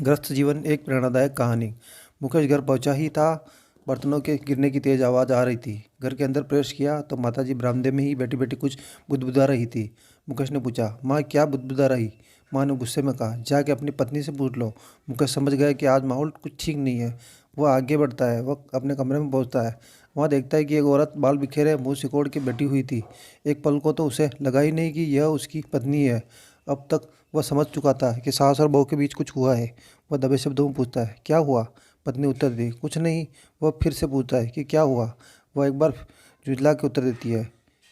ग्रस्त जीवन एक प्रेरणादायक कहानी। मुकेश घर पहुंचा ही था, बर्तनों के गिरने की तेज आवाज़ आ रही थी। घर के अंदर प्रवेश किया तो माताजी बरामदे में ही बैठी बैठी कुछ बुदबुदा रही थी। मुकेश ने पूछा, माँ क्या बुदबुदा रही? माँ ने गुस्से में कहा, जाके अपनी पत्नी से पूछ लो। मुकेश समझ गया कि आज माहौल कुछ ठीक नहीं है। वह आगे बढ़ता है, वह अपने कमरे में पहुंचता है। वहाँ देखता है कि एक औरत बाल बिखेरे मुंह सिकोड़ के बैठी हुई थी। एक पल को तो उसे लगा ही नहीं कि यह उसकी पत्नी है। अब तक वह समझ चुका था कि सास और बहू के बीच कुछ हुआ है। वह दबे शब्दों में पूछता है, क्या हुआ? पत्नी उत्तर दी, कुछ नहीं। वह फिर से पूछता है कि क्या हुआ? वह एक बार झुंझला के उत्तर देती है,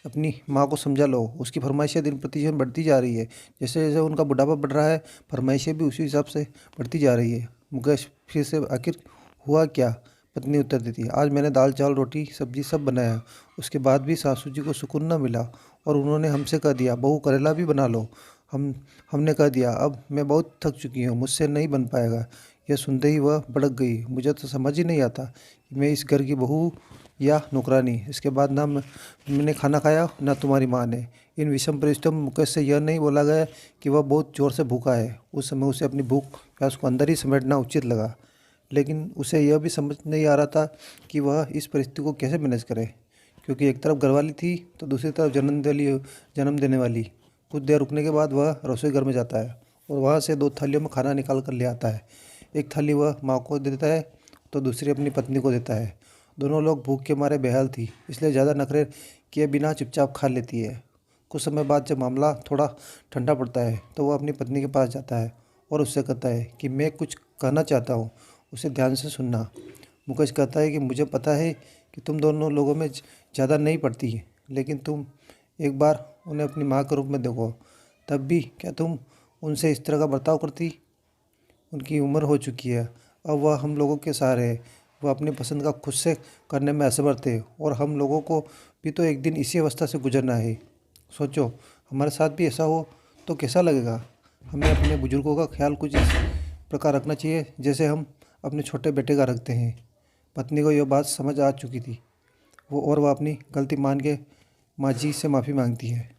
अपनी माँ को समझा लो। उसकी फरमाइशें दिन प्रतिदिन बढ़ती जा रही है। जैसे जैसे उनका बुढ़ापा बढ़ रहा है, फरमाइशें भी उसी हिसाब से बढ़ती जा रही है। मुकेश फिर से, आखिर हुआ क्या? पत्नी उत्तर देती है, आज मैंने दाल चावल रोटी सब्जी सब बनाया। उसके बाद भी सासू जी को सुकून न मिला और उन्होंने हमसे कह दिया, बहू करेला भी बना लो। हमने कह दिया, अब मैं बहुत थक चुकी हूँ, मुझसे नहीं बन पाएगा। यह सुनते ही वह भड़क गई। मुझे तो समझ ही नहीं आता कि मैं इस घर की बहू या नौकरानी। इसके बाद ना मैंने खाना खाया ना तुम्हारी माँ ने। इन विषम परिस्थितियों में मुकेश से यह नहीं बोला गया कि वह बहुत ज़ोर से भूखा है। उस समय उसे अपनी भूख प्यास को अंदर ही समेटना उचित लगा, लेकिन उसे यह भी समझ नहीं आ रहा था कि वह इस परिस्थिति को कैसे मैनेज करे, क्योंकि एक तरफ घरवाली थी तो दूसरी तरफ जन्म देने वाली। कुछ देर रुकने के बाद वह रसोई घर में जाता है और वहाँ से 2 थालियों में खाना निकाल कर ले आता है। एक थाली वह माँ को देता है तो दूसरी अपनी पत्नी को देता है। दोनों लोग भूख के मारे बेहाल थी, इसलिए ज़्यादा नखरे किए बिना चुपचाप खा लेती है। कुछ समय बाद जब मामला थोड़ा ठंडा पड़ता है तो वह अपनी पत्नी के पास जाता है और उससे कहता है कि मैं कुछ कहना चाहता हूँ, उसे ध्यान से सुनना। मुकेश कहता है कि मुझे पता है कि तुम दोनों लोगों में ज़्यादा नहीं पड़ती, लेकिन तुम एक बार उन्हें अपनी माँ के रूप में देखो। तब भी क्या तुम उनसे इस तरह का बर्ताव करती? उनकी उम्र हो चुकी है, अब वह हम लोगों के सहारे है। वह अपनी पसंद का खुद से करने में असमर्थ थे और हम लोगों को भी तो एक दिन इसी अवस्था से गुजरना है। सोचो, हमारे साथ भी ऐसा हो तो कैसा लगेगा? हमें अपने बुजुर्गों का ख्याल कुछ इस प्रकार रखना चाहिए जैसे हम अपने छोटे बेटे का रखते हैं। पत्नी को यह बात समझ आ चुकी थी, वह अपनी गलती मान के माँ जी से माफ़ी मांगती है।